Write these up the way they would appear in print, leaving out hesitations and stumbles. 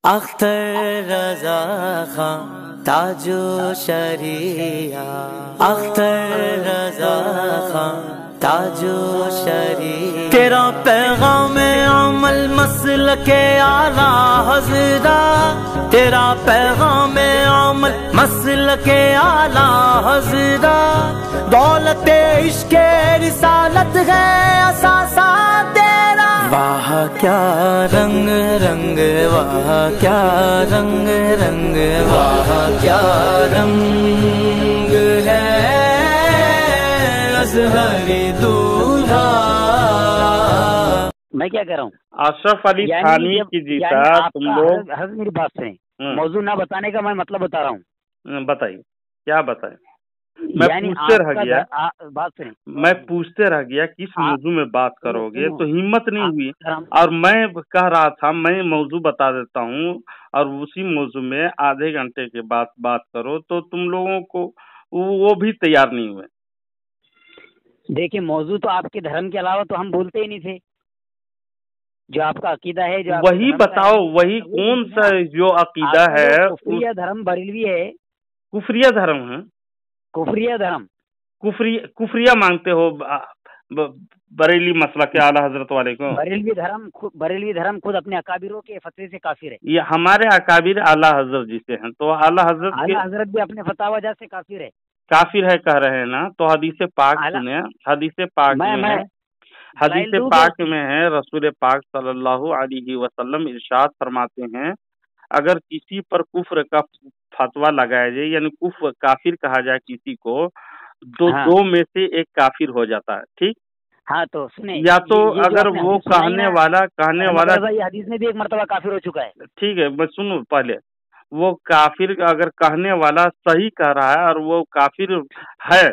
اختر رضا خان تاج و شریعت، اختر رضا خان تاج و شریعت، تیرا پیغام عمل مسلک اعلی حضرت، تیرا پیغام عمل مسلک اعلی حضرت، دولت عشق رسالت ہے اثاثہ تیرا، واہ کیا رنگ رنگ، واہ کیا رنگ رنگ، واہ کیا رنگ ہے ازہری دولہا۔ میں کیا کہہ رہا ہوں؟ اشرف علی تھانوی کی جیتا تم لوگ۔ حضرت میری بات سنیں، موضوع نہ بتانے کا میں مطلب بتا رہا ہوں۔ بتائیے کیا بتائیں؟ میں پوچھتے رہ گیا، بات سنیں، میں پوچھتے رہ گیا کس موضوع میں بات کرو گے، تو ہمت نہیں ہوئی، اور میں کہہ رہا تھا میں موضوع بتا دیتا ہوں اور اسی موضوع میں آدھے گھنٹے کے بعد بات کرو، تو تم لوگوں کو وہ بھی تیار نہیں ہوئے۔ دیکھیں موضوع تو آپ کے دھرم کے علاوہ تو ہم بولتے ہی نہیں تھے، جو آپ کا عقیدہ ہے جو وہی بتاؤ، وہی کون سا جو عقیدہ ہے؟ کفریہ دھرم بریلوی ہے، کفریہ دھرم ہے، کفریہ دھرم، کفریہ مانگتے ہو بریلی مسئلہ کے اعلیٰ حضرت والے کو؟ بریلوی دھرم خود اپنے اکابروں کے فتوے سے کافر ہے۔ یہ ہمارے اکابر اعلیٰ حضرت جی سے ہیں، تو اعلیٰ حضرت بھی اپنے فتاوی وجہ سے کافر ہے، کافر ہے کہہ رہے ہیں نا، تو حدیث پاک سنیں، حدیث پاک میں ہے رسول پاک صلی اللہ علیہ وسلم ارشاد فرماتے ہیں اگر کسی پر کفر کا فتویٰ لگایا جائے، یعنی کافر کہا جائے کسی کو، تو دو میں سے ایک کافر ہو جاتا ہے، ٹھیک؟ ہاں تو سنیں، یا تو اگر وہ کہنے والا یہ حدیث میں بھی ایک مرتبہ کافر ہو چکا ہے، ٹھیک ہے، میں سنوں پہلے، وہ کافر اگر کہنے والا صحیح کہہ رہا ہے اور وہ کافر ہے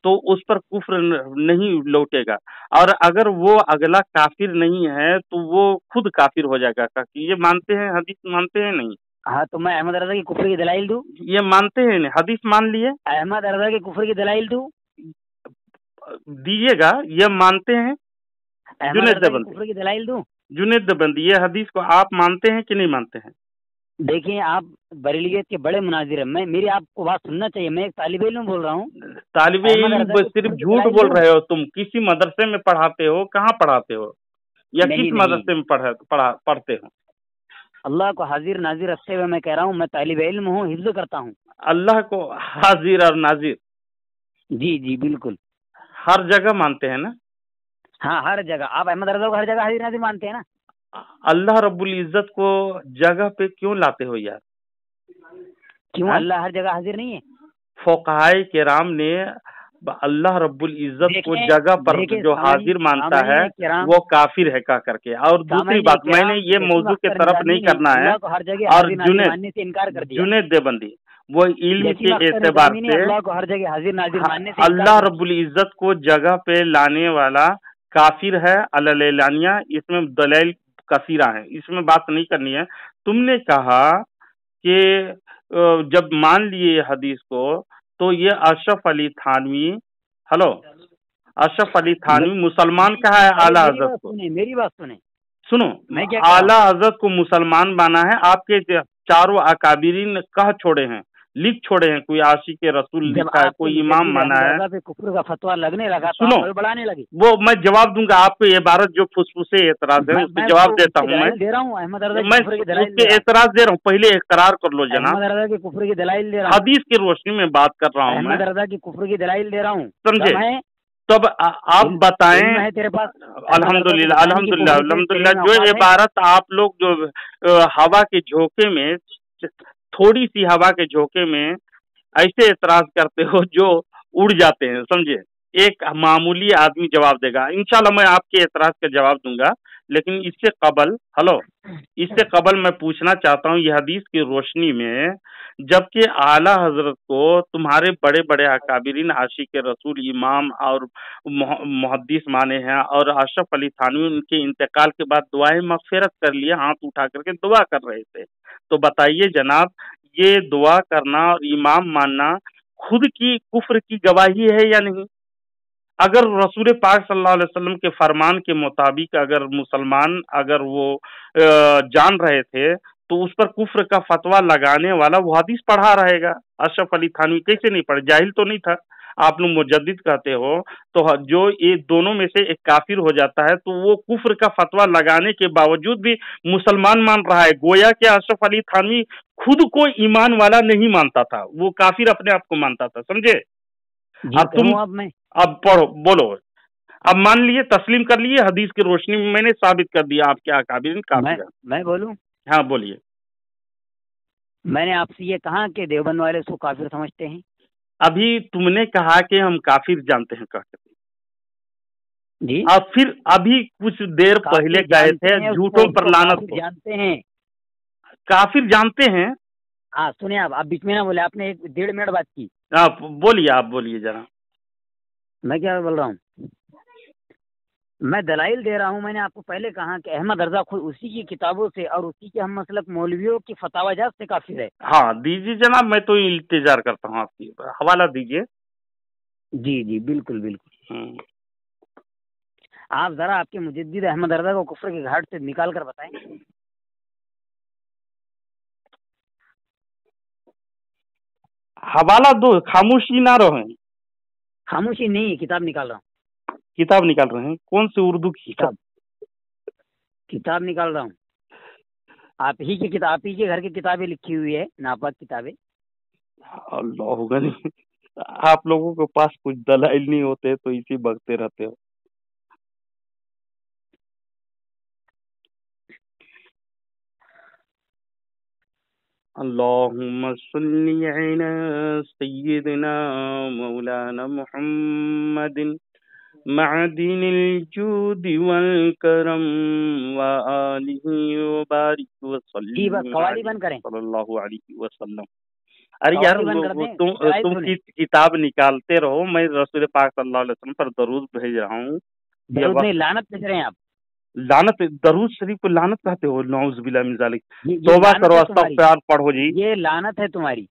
تو اس پر کفر نہیں لوٹے گا، اور اگر وہ اگلا کافر نہیں ہے تو وہ خود کافر ہو جائے گا۔ یہ مانتے ہیں، حدیث مانتے ہیں نہیں؟ ہاں تو میں احمد رضا کی کفر کی دلائل دوں؟ یہ مانتے ہیں نہیں، حدیث مان لیے؟ احمد رضا کی کفر کی دلائل دوں؟ دیجیے گا، یہ مانتے ہیں؟ احمد رضا کی کفر کی دلائل دوں؟ جنید دیوبندی، یہ حدیث کو آپ مانتے ہیں کہ نہیں مانتے ہیں؟ دیکھیں آپ بریلیت کے بڑے مناظر ہیں، میری آپ کو بات سننا چاہیے، میں ایک طالب علم بول رہا ہوں۔ طالب علم صرف جھوٹ بول رہے ہو تم، کسی مدرسے میں پڑھاتے ہو؟ کہاں پڑھاتے ہو یا کس مدرسے میں پڑھتے ہو؟ اللہ کو حاضر ناظر رکھتے ہوئے میں کہہ رہا ہوں، میں طالب علم ہوں، حفظ کرتا ہوں۔ اللہ کو حاضر اور ناظر؟ جی جی بالکل، ہر جگہ مانتے ہیں نا؟ ہاں ہر جگہ، آپ احمد رضا کو ہر جگہ حاضر ناظر مانتے ہیں نا؟ اللہ رب العزت کو جگہ پہ کیوں لاتے ہو یار؟ کیوں اللہ ہر جگہ حاضر نہیں ہے؟ فقہائے کرام نے اللہ رب العزت کو جگہ پر جو حاضر مانتا ہے وہ کافر ہے کہا کر کے۔ اور دوسری بات، میں نے یہ موضوع کے طرف نہیں کرنا ہے، اور جنید دیوبندی وہ علم کے اعتبار سے اللہ رب العزت کو جگہ پہ لانے والا کافر ہے اعلانیہ، اس میں دلائل کثیرہ ہیں، اس میں بات نہیں کرنی ہے۔ تم نے کہا کہ جب مان لیے حدیث کو تو یہ اشرف علی تھانوی، اشرف علی تھانوی مسلمان کہا ہے اعلیٰ حضرت کو؟ میری بات سنیں، سنو، اعلیٰ حضرت کو مسلمان بنا ہے، آپ کے چاروں اکابرین کہہ چھوڑے ہیں، لکھ چھوڑے ہیں، کوئی عاشق رسول لکھا ہے، کوئی امام مانا ہے۔ کفر کا فتویٰ لگنے لگا، سنو، وہ میں جواب دوں گا آپ کو، عبارت جو فسفسے اعتراض ہے اس پہ جواب دیتا ہوں، میں اس کے اعتراض دے رہا ہوں، پہلے اقرار کر لو جناب، احمد رضا کی کفر کی دلائل دے رہا ہوں، حدیث کی روشنی میں بات کر رہا ہوں، احمد رضا کی کفر کی دلائل دے رہا ہوں، سمجھے؟ تب آپ بتائیں۔ الحمدللہ الحمدللہ الحمدللہ، جو عبارت آپ لوگ جو ہوا کے جھونکے میں، تھوڑی سی ہوا کے جھونکے میں ایسے اعتراض کرتے ہو جو اڑ جاتے ہیں، سمجھے؟ ایک معمولی آدمی جواب دے گا، انشاءاللہ میں آپ کے اعتراض کا جواب دوں گا، لیکن اس سے قبل میں پوچھنا چاہتا ہوں، یہ حدیث کی روشنی میں جبکہ اعلیٰ حضرت کو تمہارے بڑے بڑے اکابرین عاشق رسول امام اور محدث مانے ہیں، اور اشرف علی تھانوی ان کے انتقال کے بعد دعائیں مغفرت کر لیے، ہاتھ اٹھا کر کے دعا کر رہے تھے، تو بتائیے جناب، یہ دعا کرنا اور امام ماننا خود کی کفر کی گواہی ہے یا نہیں؟ اگر رسول پاک صلی اللہ علیہ وسلم کے فرمان کے مطابق اگر مسلمان اگر وہ جان رہے تھے تو اس پر کفر کا فتویٰ لگانے والا وہ حدیث پڑھا رہے گا. اشرف علی تھانوی کیسے نہیں پڑھے؟ جاہل تو نہیں تھا. آپ لوگ مجدد کہتے ہو تو جو یہ دونوں میں سے ایک کافر ہو جاتا ہے تو وہ کفر کا فتویٰ لگانے کے باوجود بھی مسلمان مان رہا ہے. گویا کہ اشرف علی تھانوی خود کو ایمان والا نہیں مانتا تھا، وہ کافر اپنے آپ کو مانتا تھا. سمجھے؟ اب تم اب پڑھو، بولو. اب مان لیے، تسلیم کر لیے، حدیث کی روشنی میں میں نے ثابت کر دیا آپ کے اکابرین کافر ہیں. میں بولوں؟ ہاں بولیے. میں نے آپ سے یہ کہا کہ دیوبند والے اس کو کافر سمجھتے ہیں. ابھی تم نے کہا کہ ہم کافر جانتے ہیں جی، اب پھر ابھی کچھ دیر پہلے گئے تھے جھوٹوں پر لعنت کو. جانتے ہیں، کافر جانتے ہیں. ہاں سنیں، آپ بیچ میں نہ بولے، آپ نے 1.5 منٹ بات کی. آپ بولیے، آپ بولیے ذرا. میں کیا بول رہا ہوں؟ میں دلائل دے رہا ہوں. میں نے آپ کو پہلے کہا کہ احمد رضا خود اسی کی کتابوں سے اور اسی کے ہم مسلک مولویوں کی فتاوی جات سے کافر ہے. ہاں دیجیے جناب، میں تو انتظار کرتا ہوں، آپ کی حوالہ دیجیے. جی جی بالکل بالکل. آپ ذرا آپ کے مجدد احمد رضا کو کفر کے گھاٹ سے نکال کر بتائیں. حوالہ دو، خاموشی نہ رہیں. خاموشی نہیں، کتاب نکال رہا ہوں. کتاب نکال رہے ہیں؟ کون سی اردو کی کتاب نکال رہا ہوں. آپ ہی کی کتاب، آپ ہی کے گھر کی کتابیں لکھی ہوئی ہے، ناپاک کتابیں. اللہ غنی، آپ لوگوں کے پاس کچھ دلائل نہیں ہوتے تو اسی بکتے رہتے ہو. اللہم صلی علی سیدنا مولانا محمد معدن الجود والکرم وآلہ وبارک وسلم. جی بس قوالی بند کریں. صلی اللہ علیہ وسلم. ارے یار تم کتاب نکالتے رہو، میں رسول پاک صلی اللہ علیہ وسلم پر درود بھیج رہا ہوں. درود نہیں، لعنت بھیج رہے ہیں آپ. لعنت؟ درود شریف کو لعنت کہتے ہو؟ نعوذ باللہ من ذالک. توبہ کرو، استغفار پڑھو. جی یہ لعنت ہے تمہاری.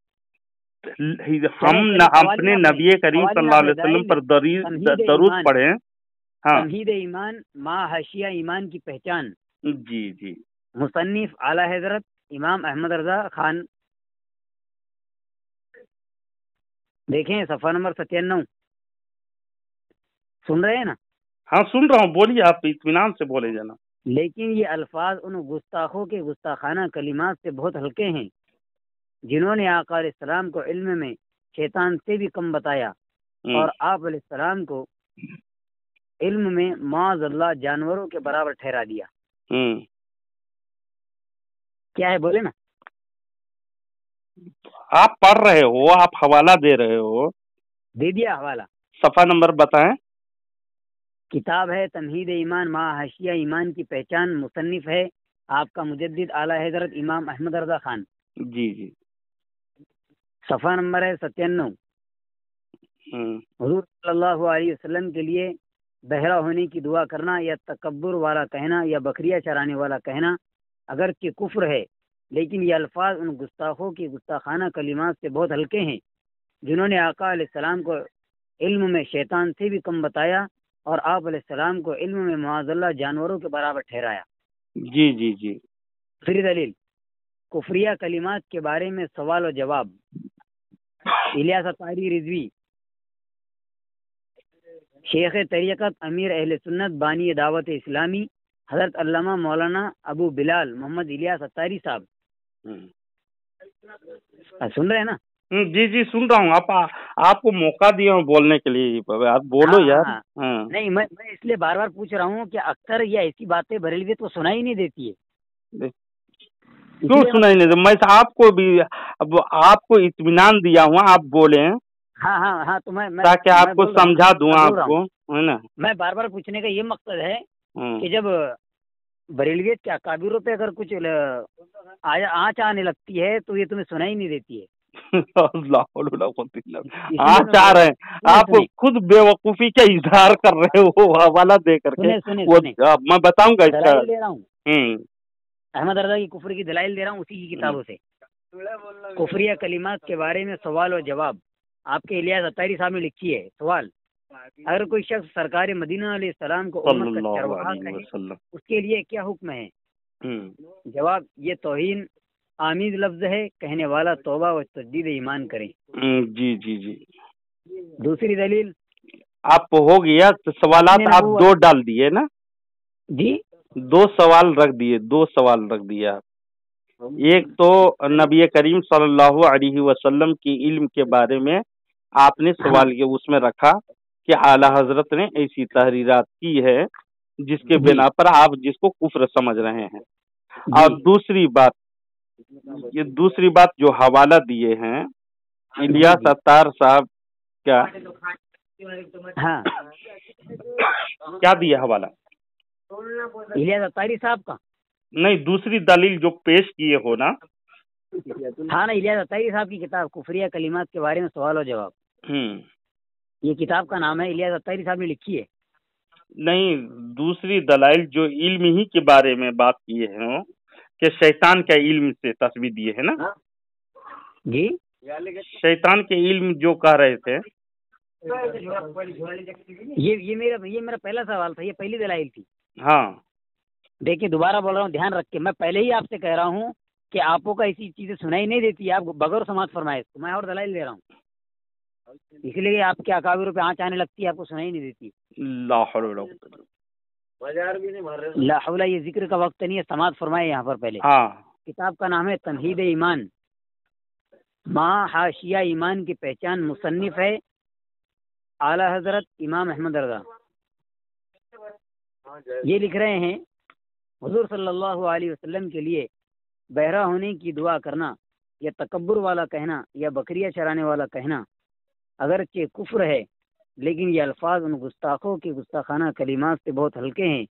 ہم اپنے نبی کریم صلی اللہ علیہ وسلم پر درود پڑھیں. ہاں، تمہید ایمان ما حاشیہ ایمان کی پہچان. جی جی. مصنف اعلی حضرت امام احمد رضا خان. دیکھیں صفحہ نمبر 97. سن رہے ہیں نا؟ ہاں سن رہا ہوں، بولیے، آپ اطمینان سے بولے جانا. لیکن یہ الفاظ ان گستاخوں کے گستاخانہ کلمات سے بہت ہلکے ہیں جنہوں نے آقا علیہ السلام کو علم میں شیطان سے بھی کم بتایا اور آپ علیہ السلام کو علم میں معاذ اللہ جانوروں کے برابر ٹھہرا دیا. کیا ہے بولے نا؟ آپ پڑھ رہے ہو، آپ حوالہ دے رہے ہو. دے دیا حوالہ. صفحہ نمبر بتائیں. کتاب ہے تمہید ایمان ما حاشیہ ایمان کی پہچان. مصنف ہے آپ کا مجدد اعلی حضرت امام احمد رضا خان. جی جی. صفحہ نمبر ہے 97. حضور صلی اللہ علیہ وسلم کے لیے بہرا ہونے کی دعا کرنا یا تکبر والا کہنا یا بکریاں چرانے والا کہنا اگرچہ کفر ہے، لیکن یہ الفاظ ان گستاخوں کی گستاخانہ کلمات سے بہت ہلکے ہیں جنہوں نے آقا علیہ السلام کو علم میں شیطان سے بھی کم بتایا اور آپ علیہ السلام کو علم میں معاذ اللہ جانوروں کے برابر ٹھہرایا. جی جی جی. پھر دلیل کفریہ کلمات کے بارے میں سوال و جواب. الیاس اطہری رضوی، شیخ طریقت امیر اہل سنت بانی دعوت اسلامی حضرت علامہ مولانا ابو بلال محمد الیاس اطہری صاحب. سن رہے ہیں نا؟ جی جی سن رہا ہوں. آپ کو موقع دیا ہوں بولنے کے لیے، آپ بولو یار. نہیں میں اس لیے بار بار پوچھ رہا ہوں کہ اکثر یہ ایسی باتیں بریلویت کو سنائی نہیں دیتی ہے. کیوں سنائی نہیں دیتی؟ میں آپ کو بھی آپ کو اطمینان دیا ہوں، آپ بولیں. ہاں ہاں ہاں تو میں تاکہ آپ کو سمجھا دوں آپ کو، ہے نا. میں بار بار پوچھنے کا یہ مقصد ہے کہ جب بریلویت کے اکابروں پہ اگر کچھ آنچ آنے لگتی ہے تو یہ تمہیں سنائی نہیں دیتی ہے. آپ چاہ رہے ہیں، آپ خود بے وقوفی کا اظہار کر رہے ہو حوالہ دے کر کے. میں بتاؤں گا اس کا. احمد رضا کی کفر کی دلائل دے رہا ہوں اسی کی کتابوں سے. کفریہ کلمات کے بارے میں سوال و جواب آپ کے الیاس اطہری صاحب نے لکھی ہے. سوال: اگر کوئی شخص سرکار مدینہ علیہ السلام کو امت کا چرواہا کہے اس کے لیے کیا حکم ہے؟ جواب: یہ توہین آمیز لفظ ہے، کہنے والا توبہ و تجدید ایمان کرے۔ جی جی جی۔ دوسری دلیل آپ ہو گیا سوالات آپ دو ڈال دیے نا جی، دو سوال رکھ دیے آپ۔ ایک تو نبی کریم صلی اللہ علیہ وسلم کی علم کے بارے میں آپ نے سوال کے اس میں رکھا کہ اعلی حضرت نے ایسی تحریرات کی ہے جس کے بنا پر آپ جس کو کفر سمجھ رہے ہیں۔ اور دوسری بات جو حوالہ دیے ہیں الیاس اتار صاحب کیا دیا حوالہ؟ الیاس اتاری صاحب کا نہیں، دوسری دلیل جو پیش کیے ہو نا۔ ہاں نا، الیاس اتاری صاحب کی کتاب کفریہ کلمات کے بارے میں سوال و جواب، یہ کتاب کا نام ہے، الیاس اتاری صاحب نے لکھی ہے۔ نہیں، دوسری دلائل جو علم ہی کے بارے میں بات کیے ہیں کہ شیطان کا علم سے تسبیح دیے ہے نا جی، شیطان کے علم جو کہہ رہے تھے، یہ میرا پہلا سوال تھا، یہ پہلی دلائل تھی۔ ہاں دیکھیے دوبارہ بول رہا ہوں، دھیان رکھ کے، میں پہلے ہی آپ سے کہہ رہا ہوں کہ آپ کو ایسی چیزیں سنائی نہیں دیتی، آپ بغیر سماعت فرمائے، تو میں اور دلائل دے رہا ہوں، اس لیے آپ کے اکابر پہ آنچ آنے لگتی ہے، آپ کو سنائی نہیں دیتی۔ لا حول ولا قوت۔ لا حول یہ ذکر کا وقت نہیں ہے، سماعت فرمائے یہاں پر پہلے۔ ہاں، کتاب کا نام ہے تمہید ایمان، ماں حاشیہ ایمان کی پہچان، مصنف ہے اعلی حضرت امام احمد رضا۔ یہ لکھ رہے ہیں حضور صلی اللہ علیہ وسلم کے لیے بہرا ہونے کی دعا کرنا یا تکبر والا کہنا یا بکریاں چرانے والا کہنا اگرچہ کفر ہے، لیکن یہ الفاظ ان گستاخوں کے گستاخانہ کلمات سے بہت ہلکے ہیں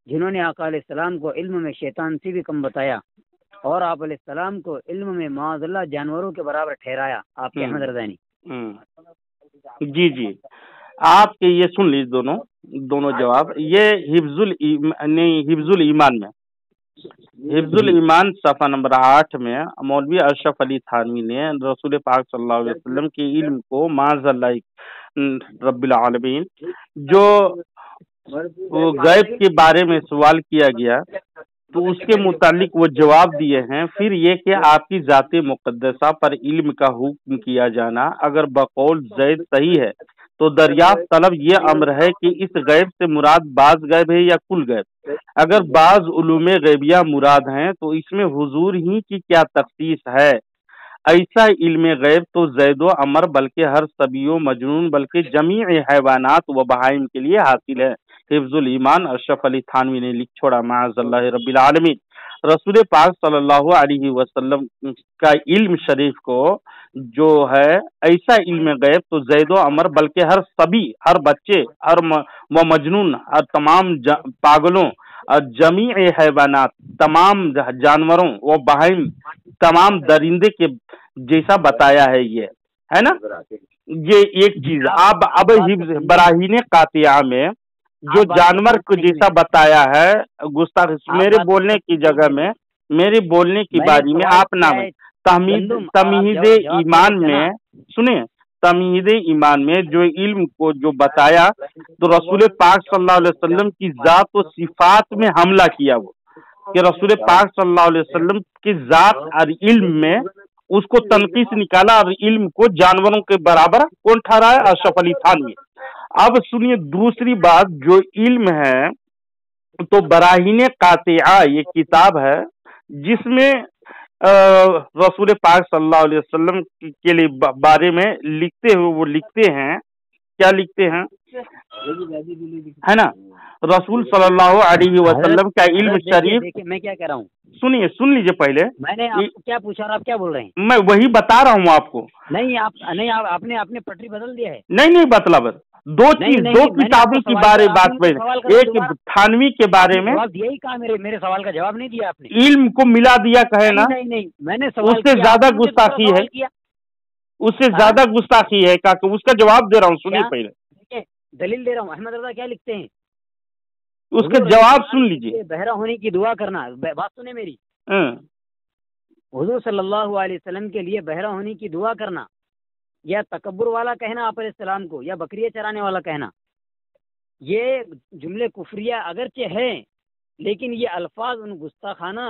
جنہوں نے آقا علیہ السلام کو علم میں شیطان سے بھی کم بتایا اور آپ علیہ السلام کو علم میں معاذ اللہ جانوروں کے برابر ٹھہرایا، آپ کے احمد رضا نے۔ جی جی، آپ کے یہ سن لیجیے دونوں جواب۔ یہ حفظ الایمان میں، حفظ الایمان صفحہ نمبر 8 میں مولوی اشرف علی تھانوی نے رسول پاک صلی اللہ علیہ وسلم کے علم کو معاذ اللہ رب العالمین جو غیب کے بارے میں سوال کیا گیا تو اس کے متعلق وہ جواب دیے ہیں۔ پھر یہ کہ آپ کی ذات مقدسہ پر علم کا حکم کیا جانا اگر بقول زید صحیح ہے تو دریافت طلب یہ امر ہے کہ اس غیب سے مراد بعض غیب ہے یا کل غیب۔ اگر بعض علوم غیبیہ مراد ہیں تو اس میں حضور ہی کی کیا تخصیص ہے؟ ایسا علم غیب تو زید و عمر بلکہ ہر صبی و مجنون بلکہ جمیع حیوانات و بہائم کے لیے حاصل ہے۔ حفظ الایمان اشرف علی تھانوی نے لکھ چھوڑا معاذ اللہ رب العالمین۔ رسول پاک صلی اللہ علیہ وسلم کا علم شریف کو جو ہے ایسا علم غیب تو زید و عمر بلکہ ہر صبی، ہر بچے، ہر و مجنون، ہر تمام پاگلوں اور جمیع حیوانات، تمام جانوروں و بہائم، تمام درندے کے جیسا بتایا ہے، یہ ہے نا۔ یہ ایک چیز اب براہین قاطعہ میں جو جانور کو جیسا بتایا ہے گستاخ، میرے بولنے کی جگہ میں، میرے بولنے کی باری میں آپ نام تمہید ایمان میں سنیں، تمہید ایمان میں جو علم کو جو بتایا تو رسول پاک صلی اللہ علیہ وسلم کی ذات و صفات میں حملہ کیا، وہ کہ رسول پاک صلی اللہ علیہ وسلم کی ذات اور علم میں اس کو تنقیص نکالا اور علم کو جانوروں کے برابر کون ٹھہرایا؟ اشرف علی تھانوی۔ اب سنیے دوسری بات، جو علم ہے تو براہین قاطعہ یہ کتاب ہے جس میں رسول پاک صلی اللہ علیہ وسلم کے لیے بارے میں لکھتے ہوئے وہ لکھتے ہیں، کیا لکھتے ہیں ہے نا، رسول صلی اللہ علیہ وسلم کا علم شریف۔ میں کیا کہہ رہا ہوں، سنیے، سن لیجیے پہلے، میں نے آپ کو کیا پوچھا اور آپ کیا بول رہے ہیں؟ میں وہی بتا رہا ہوں آپ کو۔ نہیں آپ نے پٹری بدل دیا ہے۔ نہیں بتلا بس دو کتابوں کی بارے بات، ایک تھانوی کے بارے میں یہی کہا، میرے سوال کا جواب نہیں دیا آپ نے۔ علم کو ملا دیا کہے نا، نہیں میں نے اس سے زیادہ گستاخی ہے، اس سے زیادہ گستاخی ہے کہ اس کا جواب دے رہا ہوں، سنیے پہلے دلیل دے رہا ہوں۔ احمد رضا کیا لکھتے ہیں، اس کا جواب سن لیجیے۔ بہرا ہونے کی دعا کرنا، بات سنیں میری، حضور صلی اللہ علیہ وسلم کے لیے بہرا ہونے کی دعا کرنا یا تکبر والا کہنا آپ علیہ السلام کو یا بکریاں چرانے والا کہنا، یہ جملے کفریہ اگرچہ ہیں لیکن یہ الفاظ ان گستاخانہ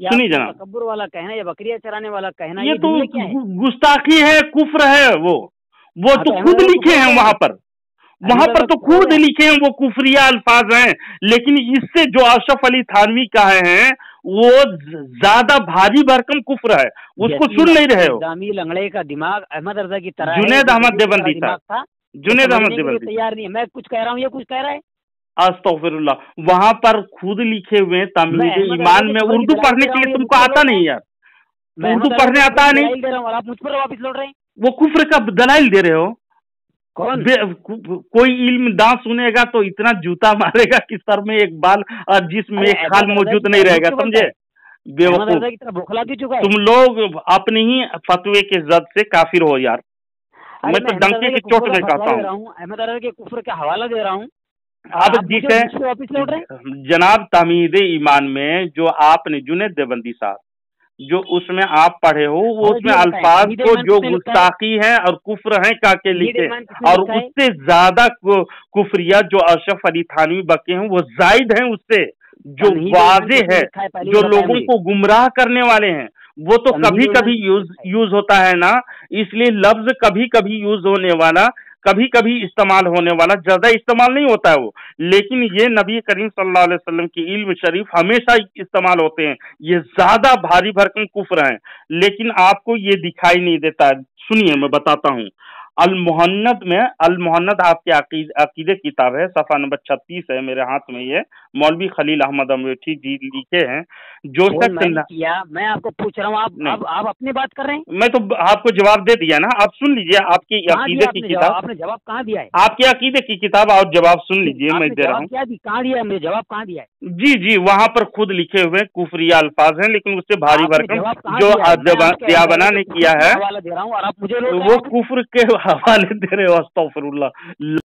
سنی جناب، تکبر والا کہنا یا بکریاں چرانے والا کہنا، یہ تو گستاخی ہے، کفر ہے، وہ تو خود لکھے ہیں وہاں پر تو خود لکھے ہیں، وہ کفریہ الفاظ ہیں، لیکن اس سے جو اشرف علی تھانوی کہے ہیں وہ زیادہ بھاری بھرکم کفر ہے، اس کو سن نہیں رہے ہو۔ لنگڑے کا دماغ احمد رضا کی طرح، جنید احمد دیوبندی تھا، جنید احمد دیوبندی تیار نہیں ہے، میں کچھ کہہ رہا ہوں یہ کچھ کہہ رہا ہے، استغفر اللہ، وہاں پر خود لکھے ہوئے تمہید ایمان میں اردو پڑھنے کے لیے تم کو آتا نہیں یار، اردو پڑھنے آتا نہیں، اور آپ مجھ پر واپس لوٹ رہے ہیں، وہ کفر کا دلائل دے رہے ہو۔ کوئی علم داں سنے گا تو اتنا جوتا مارے گا کہ سر میں ایک بال اور جسم میں ایک خال موجود نہیں رہے گا، سمجھے؟ تم لوگ اپنی ہی فتوے کے زد سے کافر ہو یار، میں تو ڈنکے کی چوٹ میں کہتا ہوں، احمد رضا کے کفر کا حوالہ دے رہا ہوں۔ اب جسے جناب تمہید ایمان میں جو آپ نے جنید دیوبندی صاحب جو اس میں آپ پڑھے ہو، وہ اس میں الفاظ کو جو گستاخی ہیں اور کفر ہیں کے لکھے، اور اس سے زیادہ کفریہ جو اشرف علی تھانوی بکے ہیں وہ زائد ہیں اس سے، جو واضح ہے، جو لوگوں کو گمراہ کرنے والے ہیں، وہ تو کبھی کبھی یوز ہوتا ہے نا، اس لیے لفظ کبھی کبھی یوز ہونے والا، کبھی کبھی استعمال ہونے والا، زیادہ استعمال نہیں ہوتا ہے وہ، لیکن یہ نبی کریم صلی اللہ علیہ وسلم کی علم شریف ہمیشہ استعمال ہوتے ہیں، یہ زیادہ بھاری بھرکم کفر ہیں، لیکن آپ کو یہ دکھائی نہیں دیتا ہے۔ سنیے میں بتاتا ہوں، المحند میں، المحند آپ کے عقیدے کتاب ہے، صفحہ نمبر 36 ہے میرے ہاتھ میں، یہ مولوی خلیل احمد امریٹھی جی لکھے ہیں، جو میں آپ کو پوچھ رہا ہوں، آپ اپنی بات کر رہے ہیں، میں تو آپ کو جواب دے دیا نا، آپ سن لیجئے، آپ کی عقیدے کی کتاب، آپ نے جواب کہاں دیا ہے؟ آپ کے عقیدے کی کتاب اور جواب سن لیجئے، میں دے رہا ہوں، کہاں دیا ہے؟ مجھے جواب کہاں دیا ہے؟ جی وہاں پر خود لکھے ہوئے کفریہ الفاظ ہیں، لیکن اس سے بھاری بھرکم جو دیابنا نے کیا ہے وہ کفر کے حوالے دے رہے ہو، استغفر اللہ۔